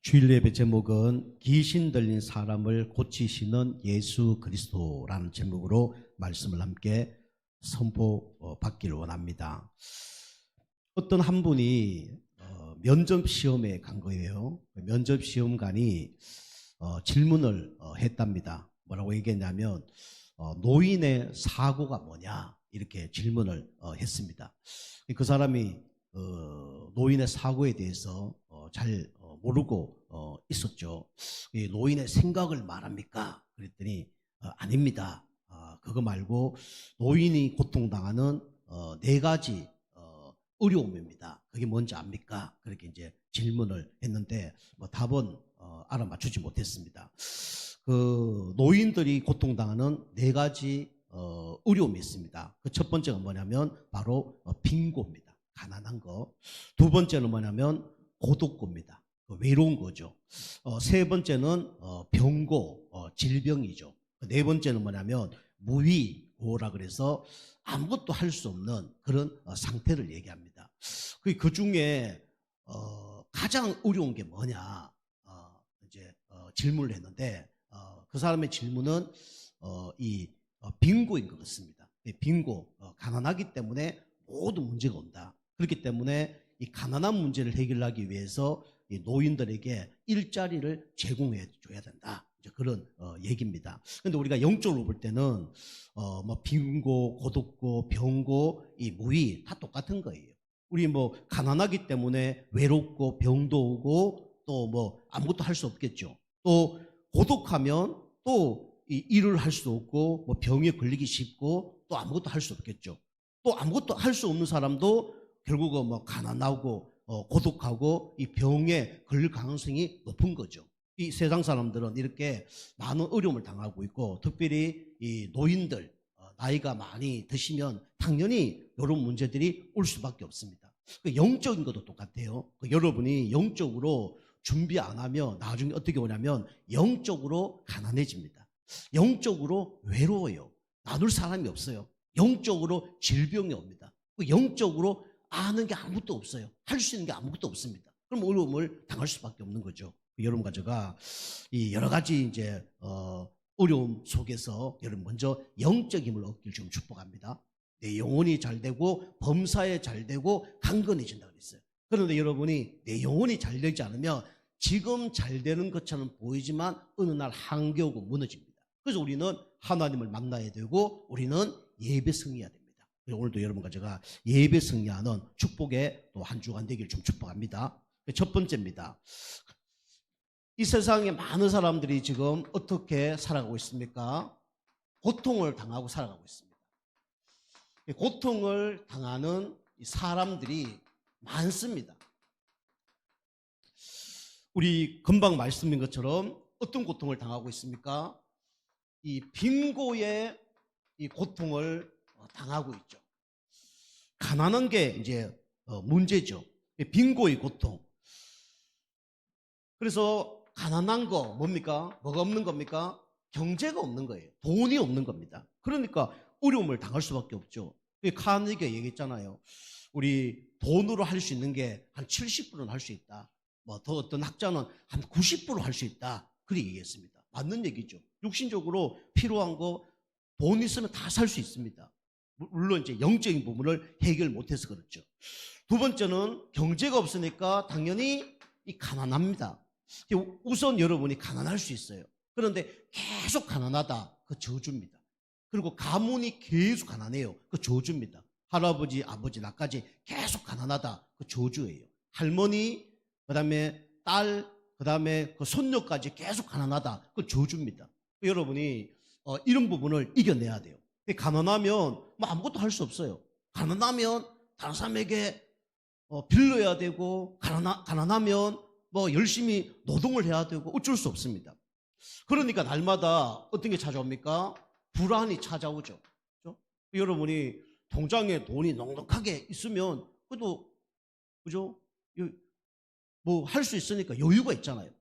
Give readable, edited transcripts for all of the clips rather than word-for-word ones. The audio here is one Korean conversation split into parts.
주일 예배 제목은 귀신 들린 사람을 고치시는 예수 그리스도라는 제목으로 말씀을 함께 선포받기를 원합니다. 어떤 한 분이 면접 시험에 간 거예요. 면접 시험관이 질문을 했답니다. 뭐라고 얘기했냐면 노인의 사고가 뭐냐 이렇게 질문을 했습니다. 그 사람이 노인의 사고에 대해서 잘 모르고 있었죠. 노인의 생각을 말합니까? 그랬더니 아닙니다. 그거 말고 노인이 고통당하는 네 가지 어려움입니다. 그게 뭔지 압니까? 그렇게 이제 질문을 했는데 답은 알아맞추지 못했습니다. 그 노인들이 고통당하는 네 가지 어려움이 있습니다. 그 첫 번째가 뭐냐면 바로 빈고입니다. 가난한 거. 두 번째는 뭐냐면 고독고입니다. 외로운 거죠. 세 번째는 병고, 질병이죠. 네 번째는 뭐냐면 무위고라 그래서 아무것도 할 수 없는 그런 상태를 얘기합니다. 그 중에 가장 어려운 게 뭐냐 이제 질문을 했는데 그 사람의 질문은 이 빈고인 것 같습니다. 빈고, 가난하기 때문에 모든 문제가 온다. 그렇기 때문에 이 가난한 문제를 해결하기 위해서 이 노인들에게 일자리를 제공해 줘야 된다. 이제 그런 얘기입니다. 그런데 우리가 영적으로 볼 때는 뭐 빈고, 고독고, 병고, 이 무위 다 똑같은 거예요. 우리 뭐 가난하기 때문에 외롭고 병도 오고 또 뭐 아무것도 할 수 없겠죠. 또 고독하면 또 이 일을 할 수 없고 뭐 병에 걸리기 쉽고 또 아무것도 할 수 없겠죠. 또 아무것도 할 수 없는 사람도 결국은 뭐 가난하고 고독하고 이 병에 걸릴 가능성이 높은 거죠. 이 세상 사람들은 이렇게 많은 어려움을 당하고 있고 특별히 이 노인들 나이가 많이 드시면 당연히 이런 문제들이 올 수밖에 없습니다. 영적인 것도 똑같아요. 여러분이 영적으로 준비 안 하면 나중에 어떻게 오냐면 영적으로 가난해집니다. 영적으로 외로워요. 나눌 사람이 없어요. 영적으로 질병이 옵니다. 영적으로 아는 게 아무것도 없어요. 할 수 있는 게 아무것도 없습니다. 그럼 어려움을 당할 수밖에 없는 거죠. 여러분과 제가 이 여러 가지 이제 어려움 속에서 여러분 먼저 영적 힘을 얻길 좀 축복합니다. 내 영혼이 잘 되고 범사에 잘 되고 강건해진다고 그랬어요. 그런데 여러분이 내 영혼이 잘 되지 않으면 지금 잘 되는 것처럼 보이지만 어느 날 한계오고 무너집니다. 그래서 우리는 하나님을 만나야 되고 우리는 예배 승리해야 됩니다. 오늘도 여러분과 제가 예배 승리하는 축복의 또 한 주간 되길 좀 축복합니다. 첫 번째입니다. 이 세상에 많은 사람들이 지금 어떻게 살아가고 있습니까? 고통을 당하고 살아가고 있습니다. 고통을 당하는 사람들이 많습니다. 우리 금방 말씀인 것처럼 어떤 고통을 당하고 있습니까? 이 빈고의 이 고통을 당하고 있죠. 가난한 게 이제 문제죠. 빈고의 고통. 그래서 가난한 거 뭡니까? 뭐가 없는 겁니까? 경제가 없는 거예요. 돈이 없는 겁니다. 그러니까 어려움을 당할 수밖에 없죠. 카네기가 얘기했잖아요. 우리 돈으로 할 수 있는 게 한 70%는 할 수 있다. 뭐 더 어떤 학자는 한 90% 할 수 있다. 그렇게 얘기했습니다. 맞는 얘기죠. 육신적으로 필요한 거 돈 있으면 다 살 수 있습니다. 물론 이제 영적인 부분을 해결 못해서 그렇죠. 두 번째는 경제가 없으니까 당연히 이 가난합니다. 우선 여러분이 가난할 수 있어요. 그런데 계속 가난하다. 그 저주입니다. 그리고 가문이 계속 가난해요. 그 저주입니다. 할아버지, 아버지, 나까지 계속 가난하다. 그 저주예요. 할머니, 그 다음에 딸, 그 다음에 그 손녀까지 계속 가난하다. 그 저주입니다. 여러분이 이런 부분을 이겨내야 돼요. 가난하면 뭐 아무것도 할 수 없어요. 가난하면 다른 사람에게 빌려야 되고 가난하면 뭐 열심히 노동을 해야 되고 어쩔 수 없습니다. 그러니까 날마다 어떤 게 찾아옵니까? 불안이 찾아오죠. 그렇죠? 여러분이 통장에 돈이 넉넉하게 있으면 그래도 그죠? 뭐 할 수 있으니까 여유가 있잖아요.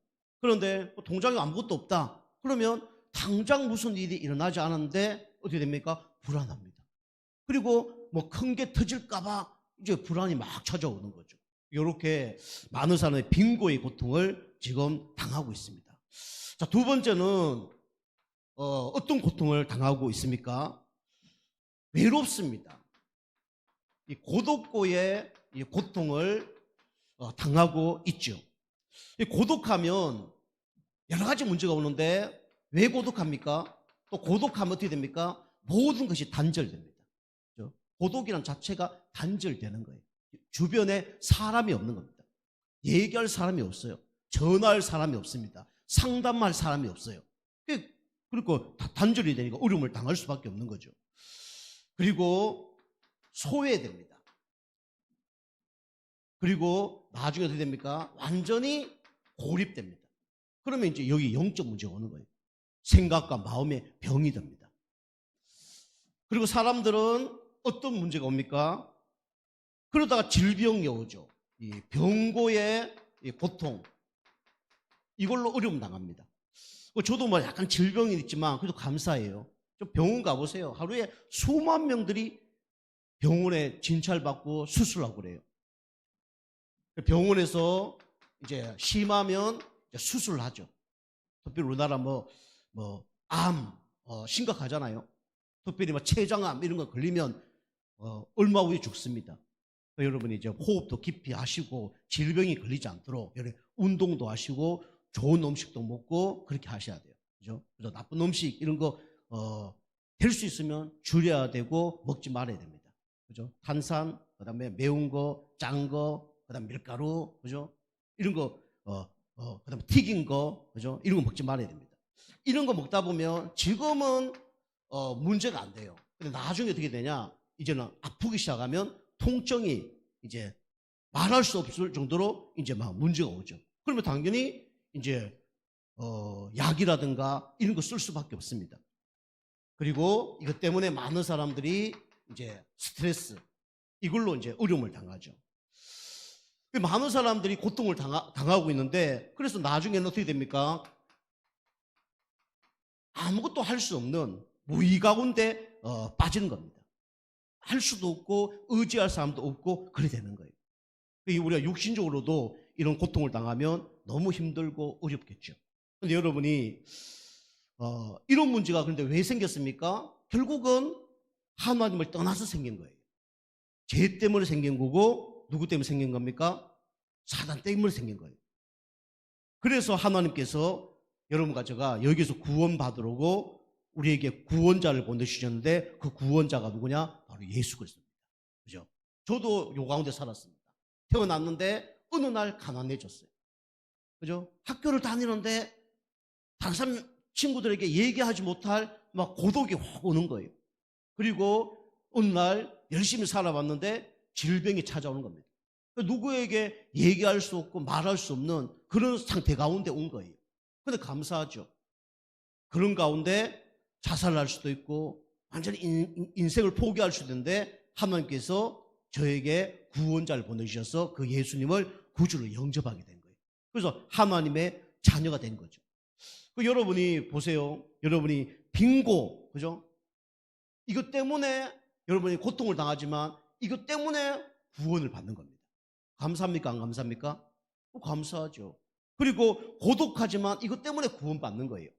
그런데 통장에 아무것도 없다. 그러면 당장 무슨 일이 일어나지 않았는데 어떻게 됩니까? 불안합니다. 그리고 뭐 큰 게 터질까봐 이제 불안이 막 찾아오는 거죠. 이렇게 많은 사람의 빈고의 고통을 지금 당하고 있습니다. 자, 두 번째는 어떤 고통을 당하고 있습니까? 외롭습니다. 이 고독고의 이 고통을 당하고 있죠. 이 고독하면 여러 가지 문제가 오는데 왜 고독합니까? 또 고독하면 어떻게 됩니까? 모든 것이 단절됩니다. 그렇죠? 고독이란 자체가 단절되는 거예요. 주변에 사람이 없는 겁니다. 얘기할 사람이 없어요. 전화할 사람이 없습니다. 상담할 사람이 없어요. 그리고 단절이 되니까 어려움을 당할 수밖에 없는 거죠. 그리고 소외됩니다. 그리고 나중에 어떻게 됩니까? 완전히 고립됩니다. 그러면 이제 여기 영적 문제가 오는 거예요. 생각과 마음의 병이 됩니다. 그리고 사람들은 어떤 문제가 옵니까? 그러다가 질병이 오죠. 이 병고의 이 고통, 이걸로 어려움 당합니다. 저도 뭐 약간 질병이 있지만 그래도 감사해요. 좀 병원 가보세요. 하루에 수만 명들이 병원에 진찰받고 수술하고 그래요. 병원에서 이제 심하면 이제 수술을 하죠. 특별히 우리나라 암 심각하잖아요. 특별히 췌장암 이런 거 걸리면 얼마 후에 죽습니다. 여러분이 이제 호흡도 깊이 하시고 질병이 걸리지 않도록 운동도 하시고 좋은 음식도 먹고 그렇게 하셔야 돼요. 그죠? 그래서 나쁜 음식 이런 거 될 수 있으면 줄여야 되고 먹지 말아야 됩니다. 그죠? 탄산, 그다음에 매운 거, 짠 거, 그다음 밀가루, 그죠? 이런 거 그다음에 튀긴 거, 그죠? 이런 거 먹지 말아야 됩니다. 이런 거 먹다 보면 지금은 문제가 안 돼요. 근데 나중에 어떻게 되냐? 이제는 아프기 시작하면 통증이 이제 말할 수 없을 정도로 이제 막 문제가 오죠. 그러면 당연히 이제 약이라든가 이런 거 쓸 수밖에 없습니다. 그리고 이것 때문에 많은 사람들이 이제 스트레스 이걸로 이제 어려움을 당하죠. 많은 사람들이 고통을 당하고 있는데 그래서 나중에는 어떻게 됩니까? 아무것도 할 수 없는 무의 가운데 빠지는 겁니다. 할 수도 없고 의지할 사람도 없고 그래 되는 거예요. 우리가 육신적으로도 이런 고통을 당하면 너무 힘들고 어렵겠죠. 그런데 여러분이 이런 문제가 그런데 왜 생겼습니까? 결국은 하나님을 떠나서 생긴 거예요. 죄 때문에 생긴 거고 누구 때문에 생긴 겁니까? 사단 때문에 생긴 거예요. 그래서 하나님께서 여러분과 제가 여기서 구원받으려고 우리에게 구원자를 보내주셨는데 그 구원자가 누구냐? 바로 예수 그리스도입니다. 그죠? 저도 요 가운데 살았습니다. 태어났는데 어느 날 가난해졌어요. 그죠? 학교를 다니는데 다른 사람 친구들에게 얘기하지 못할 막 고독이 확 오는 거예요. 그리고 어느 날 열심히 살아봤는데 질병이 찾아오는 겁니다. 누구에게 얘기할 수 없고 말할 수 없는 그런 상태 가운데 온 거예요. 그런데 감사하죠. 그런 가운데 자살할 수도 있고 완전히 인생을 포기할 수도 있는데 하나님께서 저에게 구원자를 보내주셔서 그 예수님을 구주로 영접하게 된 거예요. 그래서 하나님의 자녀가 된 거죠. 여러분이 보세요. 여러분이 빙고, 그죠? 이것 때문에 여러분이 고통을 당하지만 이것 때문에 구원을 받는 겁니다. 감사합니까? 안 감사합니까? 감사하죠. 그리고 고독하지만 이것 때문에 구원받는 거예요.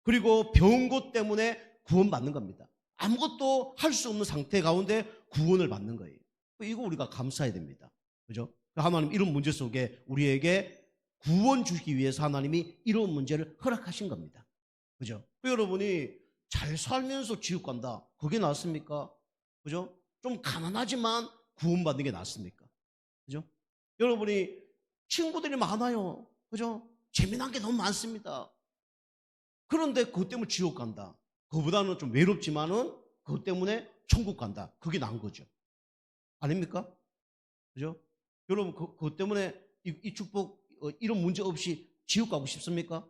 그리고 병고 때문에 구원받는 겁니다. 아무것도 할 수 없는 상태 가운데 구원을 받는 거예요. 이거 우리가 감사해야 됩니다. 그죠? 하나님 이런 문제 속에 우리에게 구원 주기 위해서 하나님이 이런 문제를 허락하신 겁니다. 그죠? 여러분이 잘 살면서 지옥 간다. 그게 낫습니까? 그죠? 좀 가난하지만 구원받는 게 낫습니까? 그죠? 여러분이 친구들이 많아요. 그죠? 재미난 게 너무 많습니다. 그런데 그것 때문에 지옥 간다. 그거보다는 좀 외롭지만은 그것 때문에 천국 간다. 그게 나은 거죠. 아닙니까? 그죠? 여러분, 그것 때문에 이 축복, 이런 문제 없이 지옥 가고 싶습니까?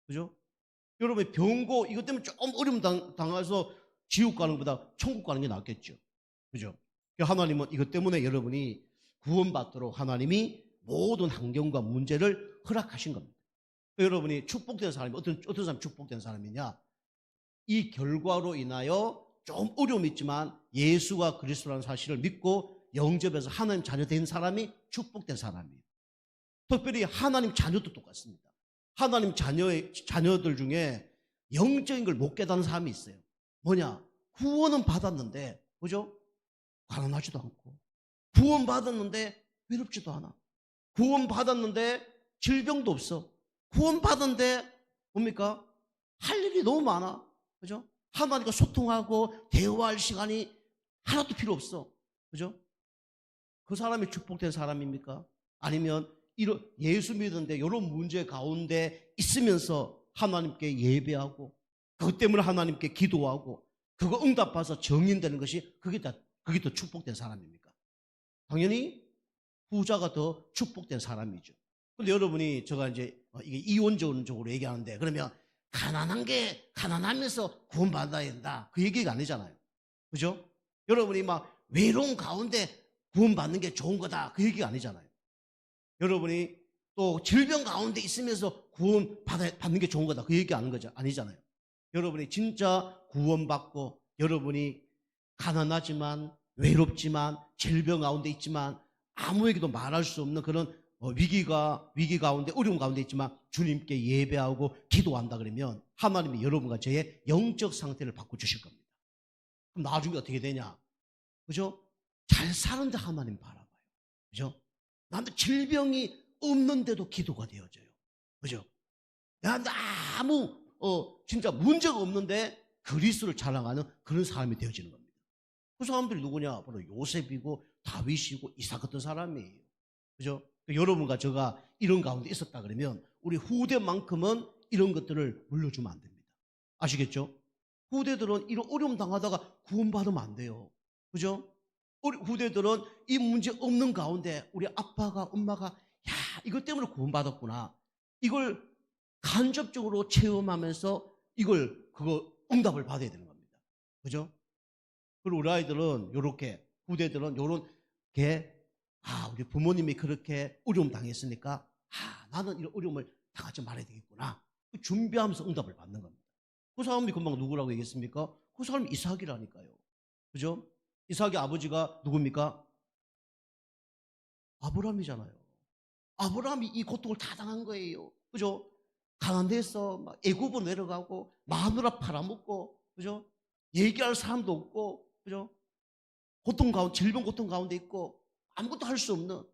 그죠? 여러분, 병고, 이것 때문에 조금 어려움 당해서 지옥 가는 것보다 천국 가는 게 낫겠죠. 그죠? 하나님은 이것 때문에 여러분이 구원받도록 하나님이 모든 환경과 문제를 허락하신 겁니다. 여러분이 축복된 사람이 어떤 사람이 축복된 사람이냐? 이 결과로 인하여 좀 어려움이 있지만 예수가 그리스도라는 사실을 믿고 영접해서 하나님 자녀 된 사람이 축복된 사람이에요. 특별히 하나님 자녀도 똑같습니다. 하나님 자녀들 중에 영적인 걸 못 깨닫는 사람이 있어요. 뭐냐? 구원은 받았는데, 그죠? 가난하지도 않고, 구원 받았는데 외롭지도 않아. 구원 받았는데 질병도 없어. 구원 받았는데 뭡니까? 할 일이 너무 많아. 그죠? 하나님과 소통하고 대화할 시간이 하나도 필요 없어. 그죠? 그 사람이 축복된 사람입니까? 아니면 이런 예수 믿는데 이런 문제 가운데 있으면서 하나님께 예배하고 그것 때문에 하나님께 기도하고 그거 응답받아서 정인되는 것이 그게 더 축복된 사람입니까? 당연히 후자가 더 축복된 사람이죠. 근데 여러분이 제가 이제 이게 이원적으로 얘기하는데 그러면 가난하면서 구원받아야 된다. 그 얘기가 아니잖아요. 그죠? 여러분이 막 외로운 가운데 구원받는 게 좋은 거다. 그 얘기가 아니잖아요. 여러분이 또 질병 가운데 있으면서 구원받는 게 좋은 거다. 그 얘기 아니잖아요. 여러분이 진짜 구원받고 여러분이 가난하지만 외롭지만 질병 가운데 있지만 아무에게도 말할 수 없는 그런 위기 가운데 어려움 가운데 있지만 주님께 예배하고 기도한다 그러면 하나님이 여러분과 저의 영적 상태를 바꿔주실 겁니다. 그럼 나중에 어떻게 되냐? 그죠? 잘 사는데 하나님 바라봐요. 그죠? 나한테 질병이 없는데도 기도가 되어져요. 그죠? 나한테 아무 진짜 문제가 없는데 그리스도를 자랑하는 그런 사람이 되어지는 겁니다. 그 사람들이 누구냐? 바로 요셉이고 다윗이고 이삭 같은 사람이에요. 그죠? 여러분과 제가 이런 가운데 있었다 그러면 우리 후대만큼은 이런 것들을 물려주면 안 됩니다. 아시겠죠? 후대들은 이런 어려움 당하다가 구원받으면 안 돼요. 그죠? 우리 후대들은 이 문제 없는 가운데 우리 아빠가 엄마가 야 이것 때문에 구원받았구나. 이걸 간접적으로 체험하면서 그거 응답을 받아야 되는 겁니다. 그죠? 그리고 우리 아이들은 요렇게 후대들은 요렇게 우리 부모님이 그렇게 어려움 당했으니까 나는 이런 어려움을 당하지 말아야 되겠구나. 준비하면서 응답을 받는 겁니다. 그 사람이 금방 누구라고 얘기했습니까? 그 사람이 이삭이라니까요. 그죠? 이삭의 아버지가 누굽니까? 아브라함이잖아요. 아브라함이 이 고통을 다 당한 거예요. 그죠? 가난해서 막 애굽으로 내려가고 마누라 팔아먹고 그죠? 얘기할 사람도 없고 그죠? 질병 고통 가운데 있고 아무것도 할 수 없는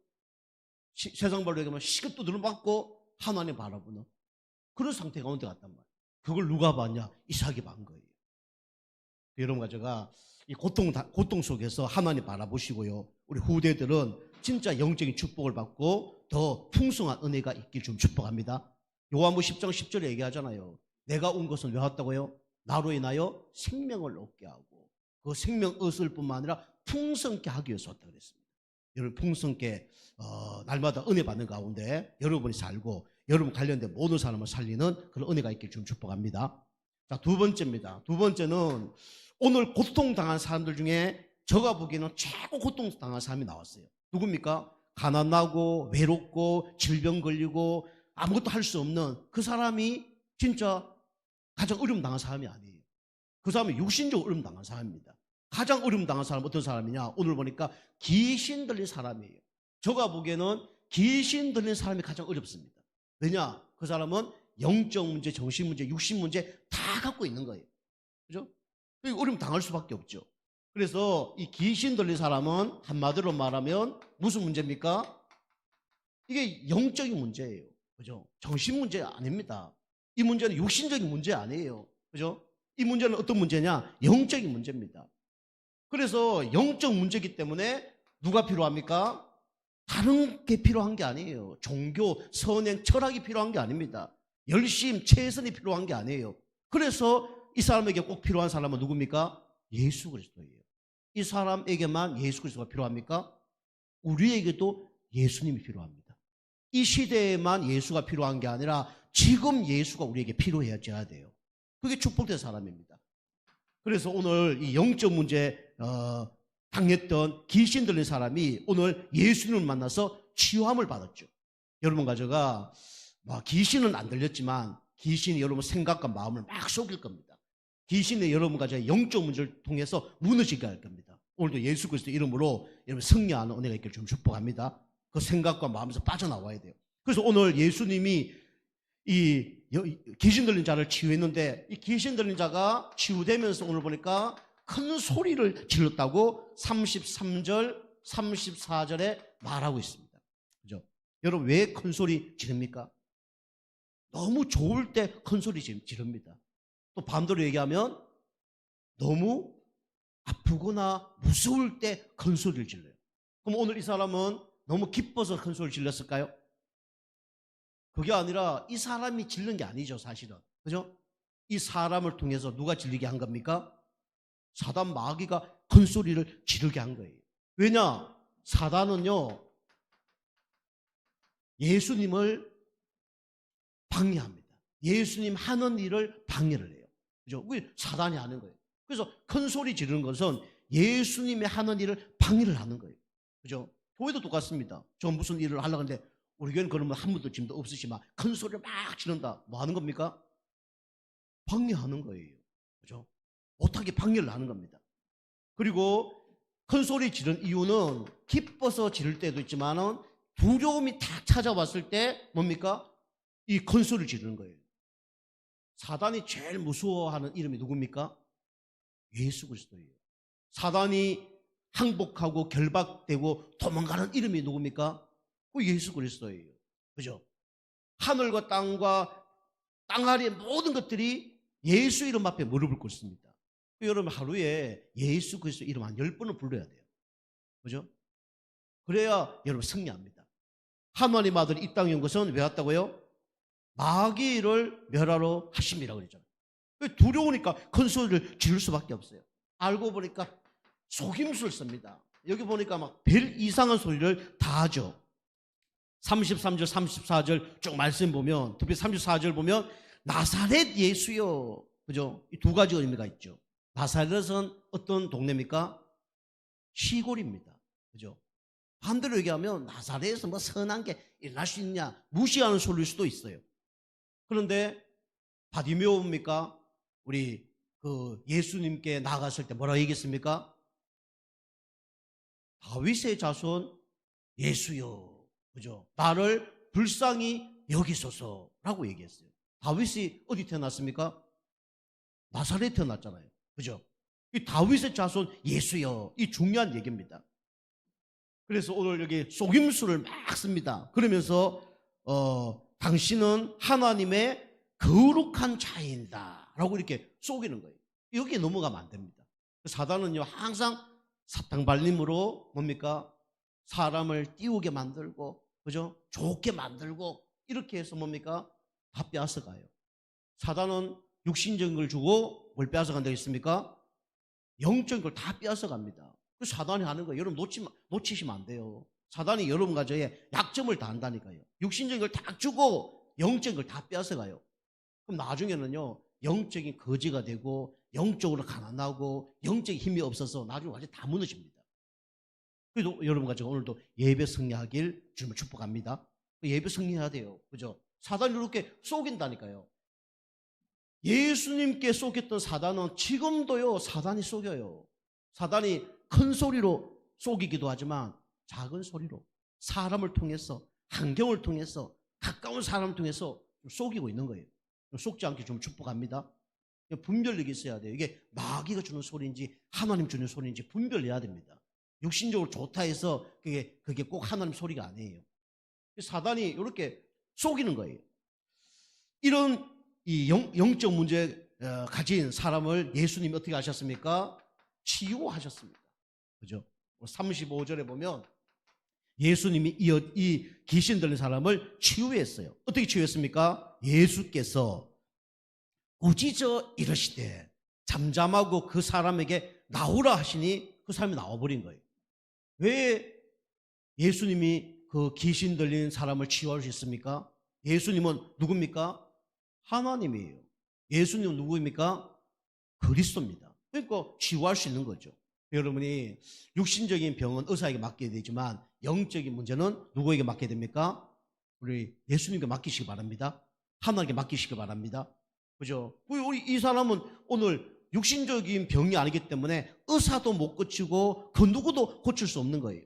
세상 말로 얘기하면 시급도 들어받고 하나님 바라보는 그런 상태 가운데 갔단 말이에요. 그걸 누가 봤냐? 이삭이 본 거예요. 여러분과 제가 이 고통 속에서 하나님 바라보시고요. 우리 후대들은 진짜 영적인 축복을 받고 더 풍성한 은혜가 있길 좀 축복합니다. 요한복음 10장 10절에 얘기하잖아요. 내가 온 것은 왜 왔다고요? 나로 인하여 생명을 얻게 하고 그 생명 얻을 뿐만 아니라 풍성케 하기 위해서 왔다고 그랬습니다. 여러분 풍성케 날마다 은혜 받는 가운데 여러분이 살고 여러분 관련된 모든 사람을 살리는 그런 은혜가 있길 좀 축복합니다. 자, 두 번째입니다. 두 번째는 오늘 고통당한 사람들 중에 제가 보기에는 최고 고통당한 사람이 나왔어요. 누굽니까? 가난하고 외롭고 질병 걸리고 아무것도 할 수 없는 그 사람이 진짜 가장 어려움 당한 사람이 아니에요. 그 사람이 육신적으로 어려움 당한 사람입니다. 가장 어려움 당한 사람은 어떤 사람이냐? 오늘 보니까 귀신 들린 사람이에요. 제가 보기에는 귀신 들린 사람이 가장 어렵습니다. 왜냐? 그 사람은 영적 문제, 정신 문제, 육신 문제 다 갖고 있는 거예요. 그죠? 어려움 당할 수밖에 없죠. 그래서 이 귀신 들린 사람은 한마디로 말하면 무슨 문제입니까? 이게 영적인 문제예요. 그죠? 정신 문제 아닙니다. 이 문제는 육신적인 문제 아니에요. 그죠? 이 문제는 어떤 문제냐? 영적인 문제입니다. 그래서 영적 문제이기 때문에 누가 필요합니까? 다른 게 필요한 게 아니에요. 종교, 선행, 철학이 필요한 게 아닙니다. 열심, 최선이 필요한 게 아니에요. 그래서 이 사람에게 꼭 필요한 사람은 누굽니까? 예수 그리스도예요. 이 사람에게만 예수 그리스도가 필요합니까? 우리에게도 예수님이 필요합니다. 이 시대에만 예수가 필요한 게 아니라 지금 예수가 우리에게 필요해져야 돼요. 그게 축복된 사람입니다. 그래서 오늘 이 영적 문제 당했던 귀신 들린 사람이 오늘 예수님을 만나서 치유함을 받았죠. 여러분과 제가 귀신은 안 들렸지만 귀신이 여러분 생각과 마음을 막 속일 겁니다. 귀신이 여러분과 제 영적 문제를 통해서 무너지게 할 겁니다. 오늘도 예수 그리스도 이름으로 여러분 승리하는 은혜가 있기를 좀 축복합니다. 그 생각과 마음에서 빠져나와야 돼요. 그래서 오늘 예수님이 이 귀신 들린 자를 치유했는데, 이 귀신 들린 자가 치유되면서 오늘 보니까 큰 소리를 질렀다고 33절, 34절에 말하고 있습니다. 그죠? 여러분, 왜 큰 소리 지릅니까? 너무 좋을 때 큰 소리 지릅니다. 또 반대로 얘기하면 너무 아프거나 무서울 때 큰 소리를 질러요. 그럼 오늘 이 사람은 너무 기뻐서 큰 소리를 질렀을까요? 그게 아니라 이 사람이 질른 게 아니죠, 사실은. 그죠? 이 사람을 통해서 누가 질리게 한 겁니까? 사단 마귀가 큰 소리를 지르게 한 거예요. 왜냐? 사단은요, 예수님을 방해합니다. 예수님 하는 일을 방해를 해요. 그죠? 그게 사단이 하는 거예요. 그래서 큰 소리 지르는 것은 예수님이 하는 일을 방해를 하는 거예요. 그죠? 교회도 똑같습니다. 저 무슨 일을 하려고 하는데 우리 교회는 그러면 한 분도 지금도 없으시지만 큰 소리를 막 지른다. 뭐 하는 겁니까? 방해하는 거예요. 그죠? 못하게 방해를 하는 겁니다. 그리고 큰 소리 지른 이유는 기뻐서 지를 때도 있지만은 두려움이 딱 찾아왔을 때 뭡니까? 이 큰 소리를 지르는 거예요. 사단이 제일 무서워하는 이름이 누굽니까? 예수 그리스도예요. 사단이 항복하고 결박되고 도망가는 이름이 누굽니까? 그 예수 그리스도예요. 그죠? 하늘과 땅 아래의 모든 것들이 예수 이름 앞에 무릎을 꿇습니다. 여러분, 하루에 예수 그리스도 이름 한 10번은 불러야 돼요. 그죠? 그래야 여러분 승리합니다. 하나님 아들이 이 땅에 온 것은 왜 왔다고요? 마귀를 멸하러 하심이라고 그랬잖아요. 두려우니까 큰 소리를 지를 수밖에 없어요. 알고 보니까 속임수를 씁니다. 여기 보니까 막 별 이상한 소리를 다 하죠. 33절, 34절 쭉 말씀 보면, 특히 34절 보면 나사렛 예수요. 그죠? 이 두 가지 의미가 있죠. 나사렛은 어떤 동네입니까? 시골입니다. 그죠? 반대로 얘기하면 나사렛에서 뭐 선한 게 일어날 수 있냐 무시하는 소리일 수도 있어요. 그런데 바디메오입니까? 우리 그 예수님께 나갔을 때 뭐라고 얘기했습니까? 다윗의 자손 예수여, 그죠? 나를 불쌍히 여기소서라고 얘기했어요. 다윗이 어디 태어났습니까? 나사렛에 태어났잖아요. 그죠? 이 다윗의 자손 예수여, 이 중요한 얘기입니다. 그래서 오늘 여기 속임수를 막 씁니다. 그러면서 당신은 하나님의 거룩한 자인다 라고 이렇게 속이는 거예요. 여기에 넘어가면 안 됩니다. 사단은요, 항상 사탕발림으로 뭡니까? 사람을 띄우게 만들고, 그죠? 좋게 만들고, 이렇게 해서 뭡니까? 다 빼앗아가요. 사단은 육신적인 걸 주고 뭘 빼앗아간다고 했습니까? 영적인 걸 다 빼앗아갑니다. 그 사단이 하는 거예요. 여러분 놓치시면 안 돼요. 사단이 여러분 가정에 약점을 다 한다니까요. 육신적인 걸 다 주고 영적인 걸 다 빼앗아가요. 그럼 나중에는요, 영적인 거지가 되고 영적으로 가난하고 영적인 힘이 없어서 나중에 완전히 다 무너집니다. 그래도 여러분 가정 오늘도 예배 승리하길 주님을 축복합니다. 예배 승리해야 돼요. 그죠? 사단이 이렇게 속인다니까요. 예수님께 속였던 사단은 지금도요, 사단이 속여요. 사단이 큰 소리로 속이기도 하지만 작은 소리로 사람을 통해서, 환경을 통해서, 가까운 사람을 통해서 속이고 있는 거예요. 속지 않게 좀 축복합니다. 분별력이 있어야 돼요. 이게 마귀가 주는 소리인지 하나님 주는 소리인지 분별해야 됩니다. 육신적으로 좋다 해서 그게 꼭 하나님 소리가 아니에요. 사단이 이렇게 속이는 거예요. 이런 이 영적 문제 가진 사람을 예수님이 어떻게 하셨습니까? 치유하셨습니다. 그죠? 35절에 보면 예수님이 이 귀신 들린 사람을 치유했어요. 어떻게 치유했습니까? 예수께서 꾸짖어 이르시되 잠잠하고 그 사람에게 나오라 하시니 그 사람이 나와버린 거예요. 왜 예수님이 그 귀신 들린 사람을 치유할 수 있습니까? 예수님은 누굽니까? 하나님이에요. 예수님은 누구입니까? 그리스도입니다. 그러니까 치유할 수 있는 거죠. 여러분이 육신적인 병은 의사에게 맡겨야 되지만 영적인 문제는 누구에게 맡겨야 됩니까? 우리 예수님께 맡기시기 바랍니다. 하나님께 맡기시기 바랍니다. 그죠? 우리 이 사람은 오늘 육신적인 병이 아니기 때문에 의사도 못 고치고 그 누구도 고칠 수 없는 거예요.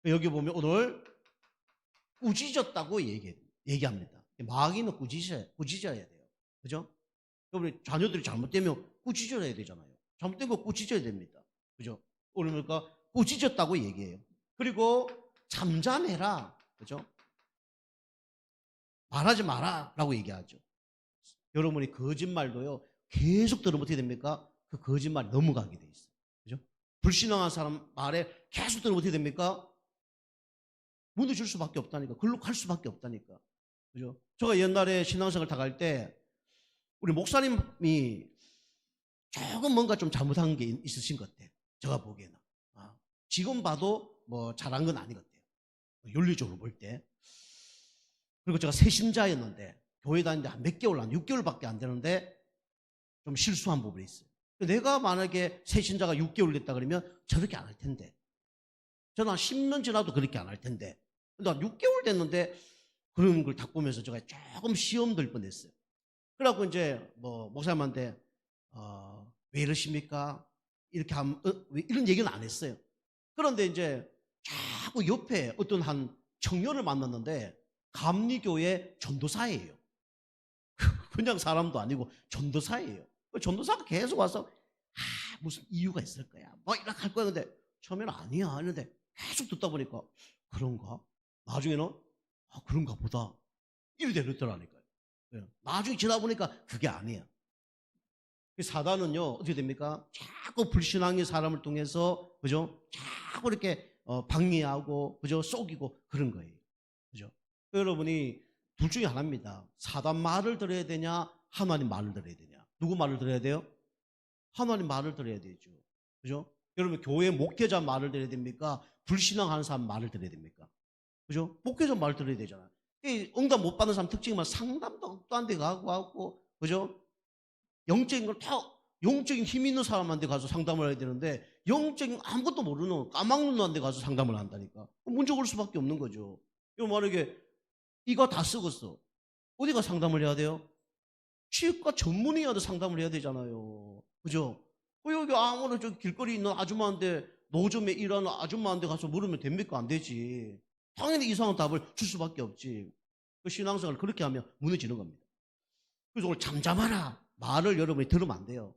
여기 보면 오늘 꾸짖었다고 얘기해요. 얘기합니다. 마귀는 꾸짖어야 돼요. 그죠? 여러분, 자녀들이 잘못되면 꾸짖어야 되잖아요. 잘못된 거 꾸짖어야 됩니다. 그죠? 그러니까 꾸짖었다고 얘기해요. 그리고 잠잠해라. 그죠? 말하지 마라 라고 얘기하죠. 여러분이 거짓말도요, 계속 들으면 어떻게 됩니까? 그 거짓말이 넘어가게 돼 있어요. 그죠? 불신앙한 사람 말에 계속 들으면 어떻게 됩니까? 무너질 수밖에 없다니까. 글로 갈 수밖에 없다니까. 그죠? 제가 옛날에 신앙생활 다 갈 때, 우리 목사님이 조금 뭔가 좀 잘못한 게 있으신 것 같아요. 제가 보기에는. 지금 봐도 뭐 잘한 건 아닌 것 같아요. 윤리적으로 볼 때. 그리고 제가 새신자였는데, 교회 다니는데 한 몇 개월, 한 6개월밖에 안 되는데, 좀 실수한 부분이 있어요. 내가 만약에 새신자가 6개월 됐다 그러면 저렇게 안 할 텐데. 저는 한 10년 지나도 그렇게 안 할 텐데. 근데 한 6개월 됐는데, 그런 걸 딱 보면서 제가 조금 시험 들 뻔했어요. 그래갖고 이제 뭐 목사님한테 왜 이러십니까? 이렇게 하면 이런 얘기는 안 했어요. 그런데 이제 자꾸 옆에 어떤 한 청년을 만났는데 감리교회 전도사예요. 그냥 사람도 아니고 전도사예요. 전도사가 계속 와서 무슨 이유가 있을 거야. 뭐 이렇게 할 거야. 근데 처음에는 아니야 하는데 계속 듣다 보니까 그런가? 나중에는 그런가 보다. 이래 되더라니까요. 나중에 지나 보니까 그게 아니에요. 사단은요, 어떻게 됩니까? 자꾸 불신앙의 사람을 통해서, 그죠? 자꾸 이렇게 방해하고, 그죠? 속이고 그런 거예요. 그죠? 여러분이 둘 중에 하나입니다. 사단 말을 들어야 되냐, 하나님 말을 들어야 되냐. 누구 말을 들어야 돼요? 하나님 말을 들어야 되죠. 그죠? 여러분, 교회 목회자 말을 들어야 됩니까? 불신앙하는 사람 말을 들어야 됩니까? 그죠? 목회자 말 들어야 되잖아요. 응답 못 받는 사람 특징은 상담도 안 돼 가고, 그죠? 영적인 걸 다, 영적인 힘 있는 사람한테 가서 상담을 해야 되는데, 영적인 아무것도 모르는 까막눈 한테 가서 상담을 한다니까. 문제 올 수밖에 없는 거죠. 이거 만약에 이가 다 썩었어. 어디가 상담을 해야 돼요? 치과 전문의한테 상담을 해야 되잖아요. 그죠? 여기 아무나 저 길거리 있는 아줌마한테, 노점에 일하는 아줌마한테 가서 물으면 됩니까? 안 되지. 당연히 이상한 답을 줄 수밖에 없지. 그 신앙생활을 그렇게 하면 무너지는 겁니다. 그래서 오늘 잠잠하라 말을 여러분이 들으면 안 돼요.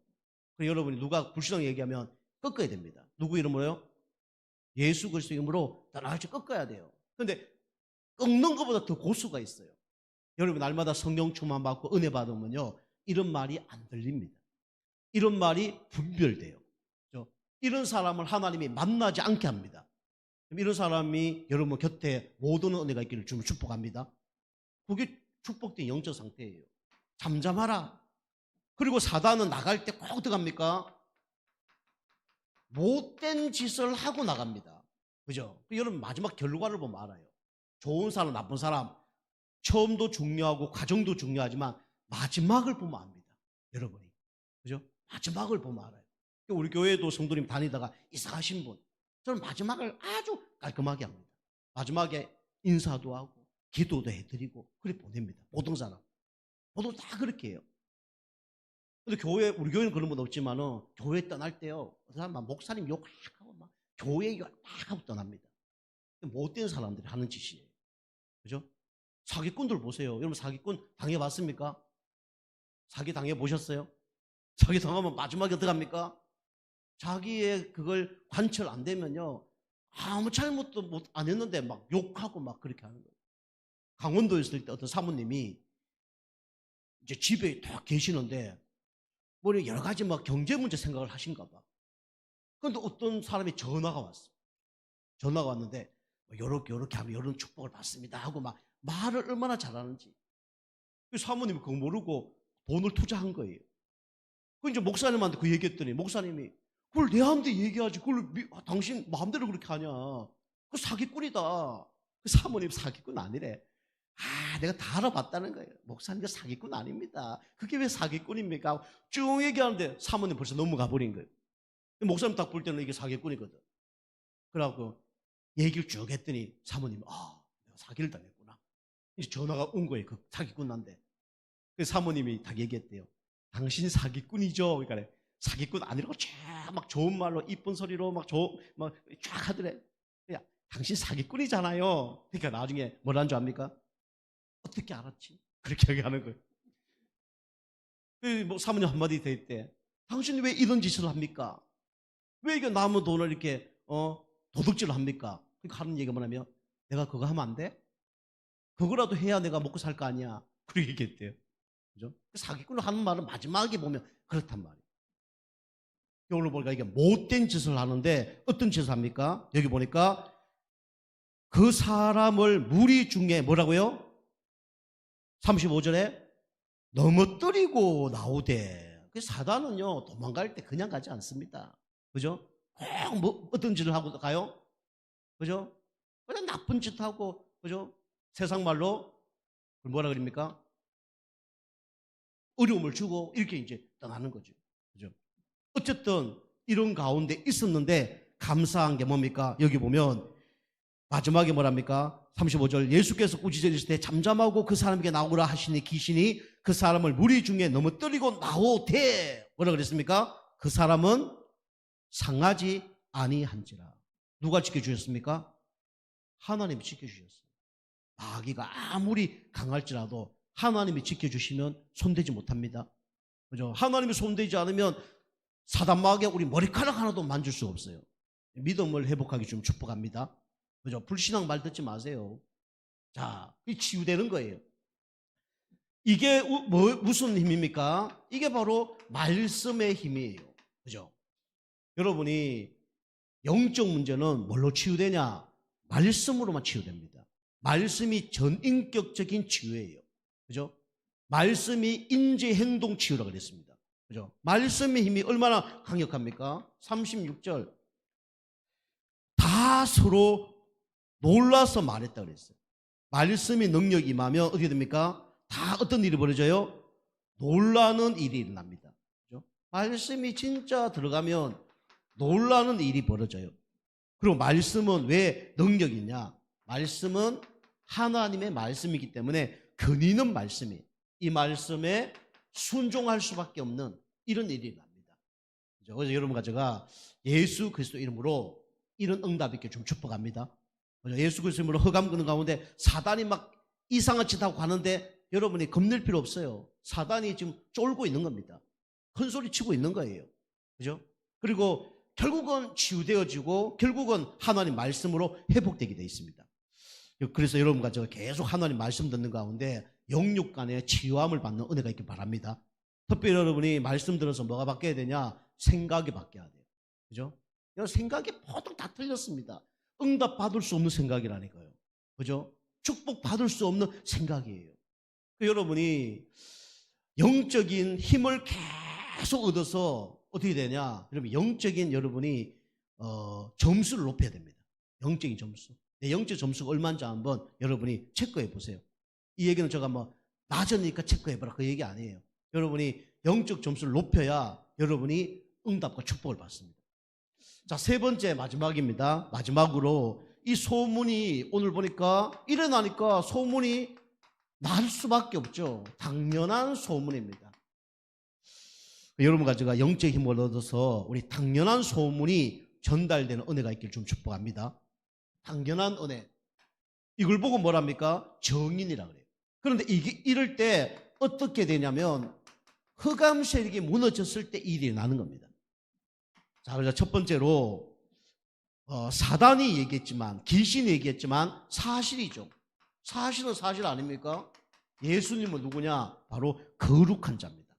그래서 여러분이 누가 불신앙 얘기하면 꺾어야 됩니다. 누구 이름으로요? 예수 그리스도 이름으로 나라같이 꺾어야 돼요. 그런데 꺾는 것보다 더 고수가 있어요. 여러분 날마다 성령 충만 받고 은혜 받으면요, 이런 말이 안 들립니다. 이런 말이 분별돼요. 그렇죠? 이런 사람을 하나님이 만나지 않게 합니다. 이런 사람이 여러분 곁에 모든 은혜가 있기를 주님 축복합니다. 그게 축복된 영적 상태예요. 잠잠하라. 그리고 사단은 나갈 때 꼭 어떻게 합니까? 못된 짓을 하고 나갑니다. 그죠? 여러분 마지막 결과를 보면 알아요. 좋은 사람, 나쁜 사람, 처음도 중요하고 과정도 중요하지만 마지막을 보면 압니다. 여러분이. 그죠? 마지막을 보면 알아요. 우리 교회도 성도님 다니다가 이사하신 분, 저는 마지막을 아주 깔끔하게 합니다. 마지막에 인사도 하고 기도도 해드리고 그렇게 보냅니다. 모든 사람. 모두 다 그렇게 해요. 근데 우리 교회는 그런 건 없지만은, 교회 떠날 때요, 그 사람 막 목사님 욕하고 막 교회 욕하고 떠납니다. 못된 사람들이 하는 짓이에요. 그죠? 사기꾼들 보세요. 여러분 사기꾼 당해봤습니까? 사기 당해보셨어요? 사기 당하면 마지막에 어떻게 합니까? 자기의 그걸 관철 안 되면요, 아무 잘못도 안 했는데 막 욕하고 막 그렇게 하는 거예요. 강원도에 있을 때 어떤 사모님이 이제 집에 딱 계시는데, 뭐 여러 가지 막 경제 문제 생각을 하신가 봐. 그런데 어떤 사람이 전화가 왔어. 전화가 왔는데, 요렇게 하면 이런 축복을 받습니다 하고 막 말을 얼마나 잘하는지. 그 사모님이 그거 모르고 돈을 투자한 거예요. 그 이제 목사님한테 그 얘기했더니, 목사님이 그걸 내한테 얘기하지, 그걸 당신 마음대로 그렇게 하냐. 그 사기꾼이다. 그 사모님 사기꾼 아니래. 내가 다 알아봤다는 거예요. 목사님 그 사기꾼 아닙니다. 그게 왜 사기꾼입니까? 쭉 얘기하는데 사모님 벌써 넘어가 버린 거예요. 목사님 딱 볼 때는 이게 사기꾼이거든. 그래갖고 얘기를 쭉 했더니 사모님이 내가 사기를 당했구나. 이제 전화가 온 거예요. 그 사기꾼한테. 그 사모님이 딱 얘기했대요. 당신 사기꾼이죠. 그러니까 사기꾼 아니라고 쫙 좋은 말로 이쁜 소리로 쫙 하더래. 야, 당신 사기꾼이잖아요. 그러니까 나중에 뭐라는 줄 압니까? 어떻게 알았지? 그렇게 얘기하는 거예요. 뭐 사모님 한마디 될 때, 당신이 왜 이런 짓을 합니까? 왜 이게 남의 돈을 이렇게 도둑질을 합니까? 그러니까 하는 얘기가 뭐냐면, 내가 그거 하면 안 돼? 그거라도 해야 내가 먹고 살 거 아니야. 그렇게 얘기했대요. 그죠? 사기꾼을 하는 말은 마지막에 보면 그렇단 말이에요. 오늘 보니까 이게 못된 짓을 하는데 어떤 짓을 합니까? 여기 보니까 그 사람을 무리 중에 뭐라고요? 35절에 넘어뜨리고 나오되. 사단은요, 도망갈 때 그냥 가지 않습니다. 그죠? 꼭 뭐 어떤 짓을 하고 가요? 그죠? 그냥 나쁜 짓 하고, 그죠? 세상 말로 뭐라 그럽니까? 어려움을 주고 이렇게 이제 떠나는 거죠. 그죠? 어쨌든 이런 가운데 있었는데 감사한 게 뭡니까? 여기 보면 마지막에 뭐랍니까? 35절, 예수께서 꾸짖어 있을 때 잠잠하고 그 사람에게 나오라 하시니 귀신이 그 사람을 무리 중에 넘어뜨리고 나오되. 뭐라 그랬습니까? 그 사람은 상하지 아니한지라. 누가 지켜주셨습니까? 하나님이 지켜주셨어요. 마귀가 아무리 강할지라도 하나님이 지켜주시면 손대지 못합니다. 그죠? 하나님이 손대지 않으면 사단 마귀가 우리 머리카락 하나도 만질 수 없어요. 믿음을 회복하기 좀 축복합니다. 그죠? 불신앙 말 듣지 마세요. 자, 이 치유되는 거예요. 이게 무슨 힘입니까? 이게 바로 말씀의 힘이에요. 그죠? 여러분이 영적 문제는 뭘로 치유되냐? 말씀으로만 치유됩니다. 말씀이 전인격적인 치유예요. 그죠? 말씀이 인지 행동 치유라고 그랬습니다. 그죠? 말씀의 힘이 얼마나 강력합니까? 36절. 다 서로 놀라서 말했다 그랬어요. 말씀이 능력이 임하면 어떻게 됩니까? 다 어떤 일이 벌어져요? 놀라는 일이 일어납니다. 그죠? 말씀이 진짜 들어가면 놀라는 일이 벌어져요. 그리고 말씀은 왜 능력이 있냐? 말씀은 하나님의 말씀이기 때문에 근위는 말씀이, 이 말씀에 순종할 수밖에 없는 이런 일이 일어납니다. 그래서 여러분과 제가 예수 그리스도 이름으로 이런 응답 있게 좀 축복합니다. 예수 그리스도 이름으로 흑암 그는 가운데 사단이 막 이상한 짓 하고 가는데 여러분이 겁낼 필요 없어요. 사단이 지금 쫄고 있는 겁니다. 큰 소리 치고 있는 거예요. 그죠? 그리고 결국은 치유되어지고 결국은 하나님 말씀으로 회복되게 되어 있습니다. 그래서 여러분과 제가 계속 하나님 말씀 듣는 가운데 영육 간의 치유함을 받는 은혜가 있길 바랍니다. 특별히 여러분이 말씀 들어서 뭐가 바뀌어야 되냐? 생각이 바뀌어야 돼요. 그죠? 생각이 보통 다 틀렸습니다. 응답 받을 수 없는 생각이라니까요. 그죠? 축복 받을 수 없는 생각이에요. 여러분이 영적인 힘을 계속 얻어서 어떻게 되냐? 여러분 영적인 여러분이 점수를 높여야 됩니다. 영적인 점수. 내 영적 점수가 얼마인지 한번 여러분이 체크해 보세요. 이 얘기는 제가 뭐 낮으니까 체크해봐라 그 얘기 아니에요. 여러분이 영적 점수를 높여야 여러분이 응답과 축복을 받습니다. 자, 세 번째 마지막입니다. 마지막으로 이 소문이 오늘 보니까 일어나니까 소문이 날 수밖에 없죠. 당연한 소문입니다. 여러분과 제가 영적 힘을 얻어서 우리 당연한 소문이 전달되는 은혜가 있길 좀 축복합니다. 당연한 은혜. 이걸 보고 뭐랍니까? 정인이라 그래요. 그런데 이럴 때 어떻게 되냐면 흑암 세력이 무너졌을 때 일이 나는 겁니다. 자, 그래서 첫 번째로 사단이 얘기했지만 귀신이 얘기했지만 사실이죠. 사실은 사실 아닙니까? 예수님은 누구냐? 바로 거룩한 자입니다.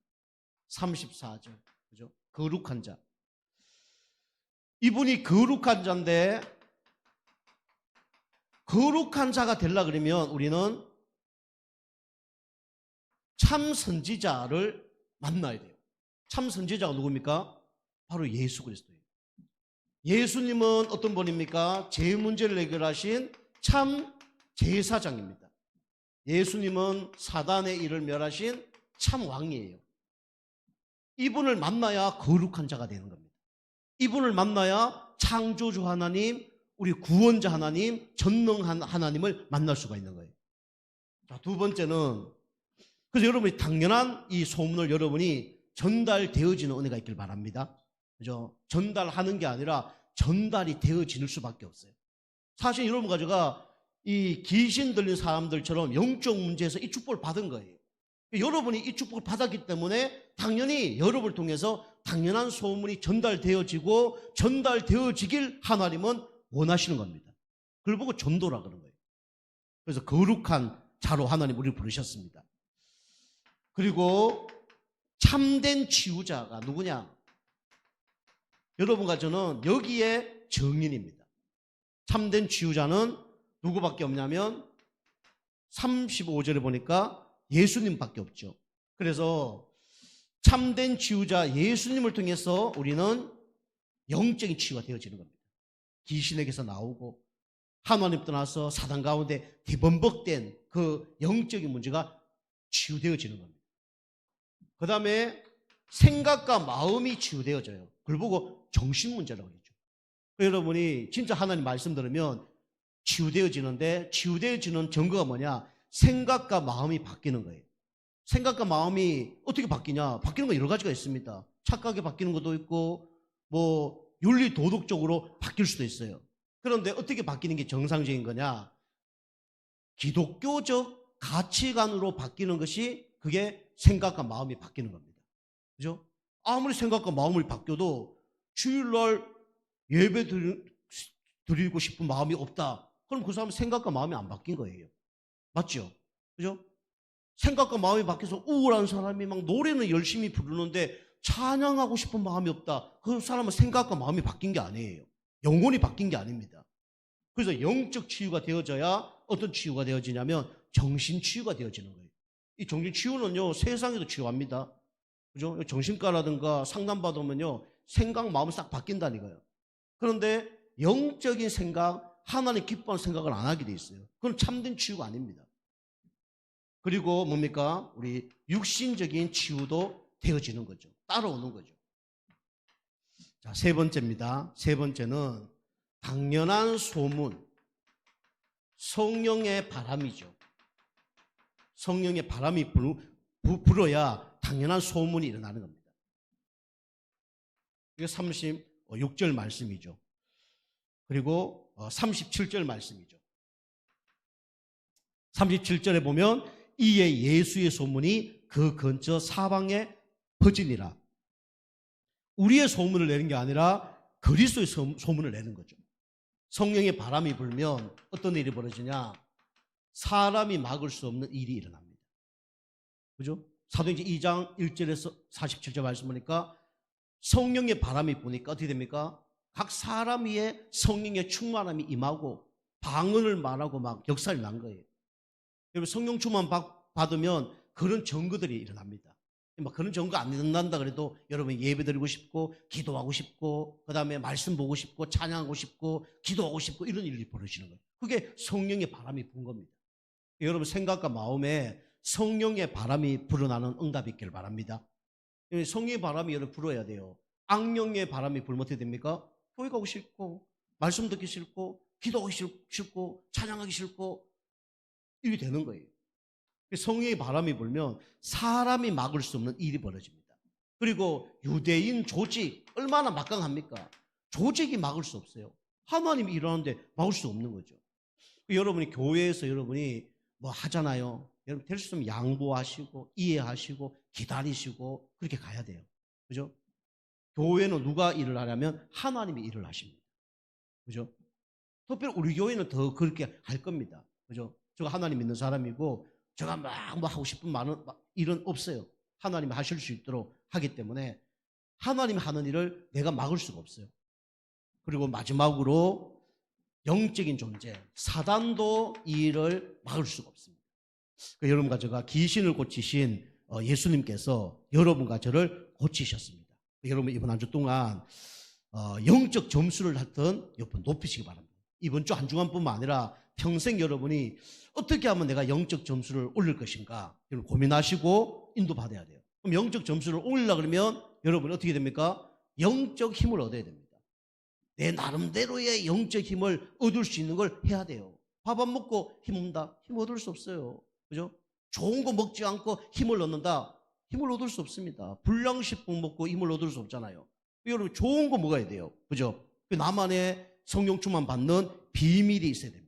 34절. 그죠? 거룩한 자. 이분이 거룩한 자인데 거룩한 자가 되려고 그러면 우리는 참 선지자를 만나야 돼요. 참 선지자가 누굽니까? 바로 예수 그리스도예요. 예수님은 어떤 분입니까? 제 문제를 해결하신 참 제사장입니다. 예수님은 사단의 일을 멸하신 참 왕이에요. 이분을 만나야 거룩한 자가 되는 겁니다. 이분을 만나야 창조주 하나님, 우리 구원자 하나님, 전능한 하나님을 만날 수가 있는 거예요. 자, 두 번째는 그래서 여러분이 당연한 이 소문을 여러분이 전달되어지는 은혜가 있길 바랍니다. 그죠? 전달하는 게 아니라 전달이 되어질 수밖에 없어요. 사실 여러분과 제가 이 귀신 들린 사람들처럼 영적 문제에서 이 축복을 받은 거예요. 여러분이 이 축복을 받았기 때문에 당연히 여러분을 통해서 당연한 소문이 전달되어지고 전달되어지길 하나님은 원하시는 겁니다. 그걸 보고 전도라 그런 거예요. 그래서 거룩한 자로 하나님 우리를 부르셨습니다. 그리고 참된 치유자가 누구냐? 여러분과 저는 여기에 정인입니다. 참된 치유자는 누구밖에 없냐면 35절에 보니까 예수님밖에 없죠. 그래서 참된 치유자 예수님을 통해서 우리는 영적인 치유가 되어지는 겁니다. 귀신에게서 나오고 하나님 떠나서 사단 가운데 뒤범벅된 그 영적인 문제가 치유되어지는 겁니다. 그 다음에 생각과 마음이 치유되어져요. 그걸 보고 정신 문제라고 그러죠. 여러분이 진짜 하나님 말씀 들으면 치유되어지는데 치유되어지는 증거가 뭐냐? 생각과 마음이 바뀌는 거예요. 생각과 마음이 어떻게 바뀌냐? 바뀌는 거 여러 가지가 있습니다. 착하게 바뀌는 것도 있고 뭐 윤리 도덕적으로 바뀔 수도 있어요. 그런데 어떻게 바뀌는 게 정상적인 거냐? 기독교적 가치관으로 바뀌는 것이 그게 생각과 마음이 바뀌는 겁니다. 그죠? 아무리 생각과 마음이 바뀌어도 주일날 예배 드리고 싶은 마음이 없다. 그럼 그 사람은 생각과 마음이 안 바뀐 거예요. 맞죠? 그죠? 생각과 마음이 바뀌어서 우울한 사람이 막 노래는 열심히 부르는데 찬양하고 싶은 마음이 없다. 그 사람은 생각과 마음이 바뀐 게 아니에요. 영혼이 바뀐 게 아닙니다. 그래서 영적 치유가 되어져야 어떤 치유가 되어지냐면 정신 치유가 되어지는 거예요. 이 정신 치유는요, 세상에도 치유합니다. 그죠? 정신과라든가 상담받으면요, 생각, 마음이 싹 바뀐다니까요. 그런데 영적인 생각, 하나님 기뻐하는 생각을 안 하게 돼 있어요. 그건 참된 치유가 아닙니다. 그리고 뭡니까? 우리 육신적인 치유도 되어지는 거죠. 따라오는 거죠. 자, 세 번째입니다. 세 번째는 당연한 소문, 성령의 바람이죠. 성령의 바람이 불어야 당연한 소문이 일어나는 겁니다. 이게 36절 말씀이죠. 그리고 37절 말씀이죠. 37절에 보면 이에 예수의 소문이 그 근처 사방에 퍼지니라. 우리의 소문을 내는 게 아니라 그리스도의 소문을 내는 거죠. 성령의 바람이 불면 어떤 일이 벌어지냐? 사람이 막을 수 없는 일이 일어납니다. 그죠? 사도행전 2장 1절에서 47절 말씀 보니까 성령의 바람이 부니까 어떻게 됩니까? 각 사람 위에 성령의 충만함이 임하고 방언을 말하고 막 역사를 난 거예요. 여러분 성령 충만 받으면 그런 증거들이 일어납니다. 막 그런 증거 안 일어난다 그래도 여러분 예배 드리고 싶고 기도하고 싶고 그 다음에 말씀 보고 싶고 찬양하고 싶고 기도하고 싶고 이런 일이 벌어지는 거예요. 그게 성령의 바람이 분 겁니다. 여러분 생각과 마음에 성령의 바람이 불어나는 응답이 있기를 바랍니다. 성령의 바람이 여러분 불어야 돼요. 악령의 바람이 불면 어떻게 됩니까? 교회 가고 싫고 말씀 듣기 싫고 기도하기 싫고 찬양하기 싫고 이렇게 되는 거예요. 성령의 바람이 불면 사람이 막을 수 없는 일이 벌어집니다. 그리고 유대인 조직 얼마나 막강합니까? 조직이 막을 수 없어요. 하나님이 일하는데 막을 수 없는 거죠. 여러분이 교회에서 여러분이 뭐 하잖아요. 여러분 될 수 있으면 양보하시고 이해하시고 기다리시고 그렇게 가야 돼요. 그죠? 교회는 누가 일을 하냐면 하나님이 일을 하십니다. 그죠? 특별히 우리 교회는 더 그렇게 할 겁니다. 그죠? 제가 하나님 믿는 사람이고 제가 막 뭐 하고 싶은 많은 일은 없어요. 하나님이 하실 수 있도록 하기 때문에 하나님이 하는 일을 내가 막을 수가 없어요. 그리고 마지막으로 영적인 존재, 사단도 이 일을 막을 수가 없습니다. 그러니까 여러분과 제가 귀신을 고치신 예수님께서 여러분과 저를 고치셨습니다. 여러분 이번 한 주 동안 영적 점수를 하여튼 여러분 높이시기 바랍니다. 이번 주 한 주간뿐만 아니라 평생 여러분이 어떻게 하면 내가 영적 점수를 올릴 것인가 고민하시고 인도받아야 돼요. 그럼 영적 점수를 올리려고 그러면 여러분이 어떻게 됩니까? 영적 힘을 얻어야 됩니다. 내 나름대로의 영적 힘을 얻을 수 있는 걸 해야 돼요. 밥 안 먹고 힘 얻는다? 힘 얻을 수 없어요. 그죠? 좋은 거 먹지 않고 힘을 얻는다? 힘을 얻을 수 없습니다. 불량식품 먹고 힘을 얻을 수 없잖아요. 여러분 좋은 거 먹어야 돼요. 그죠? 나만의 성령 충만 받는 비밀이 있어야 됩니다.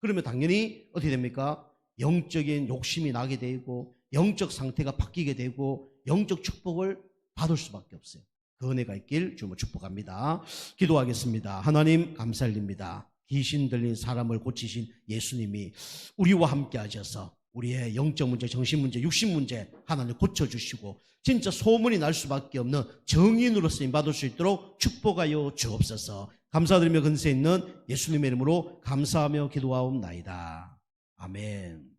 그러면 당연히 어떻게 됩니까? 영적인 욕심이 나게 되고 영적 상태가 바뀌게 되고 영적 축복을 받을 수밖에 없어요. 그 은혜가 있길 주님으로 축복합니다. 기도하겠습니다. 하나님 감사드립니다. 귀신 들린 사람을 고치신 예수님이 우리와 함께 하셔서 우리의 영적 문제, 정신 문제, 육신 문제 하나님 고쳐주시고 진짜 소문이 날 수밖에 없는 정인으로 쓰임받을 수 있도록 축복하여 주옵소서. 감사드리며 근세 있는 예수님의 이름으로 감사하며 기도하옵나이다. 아멘.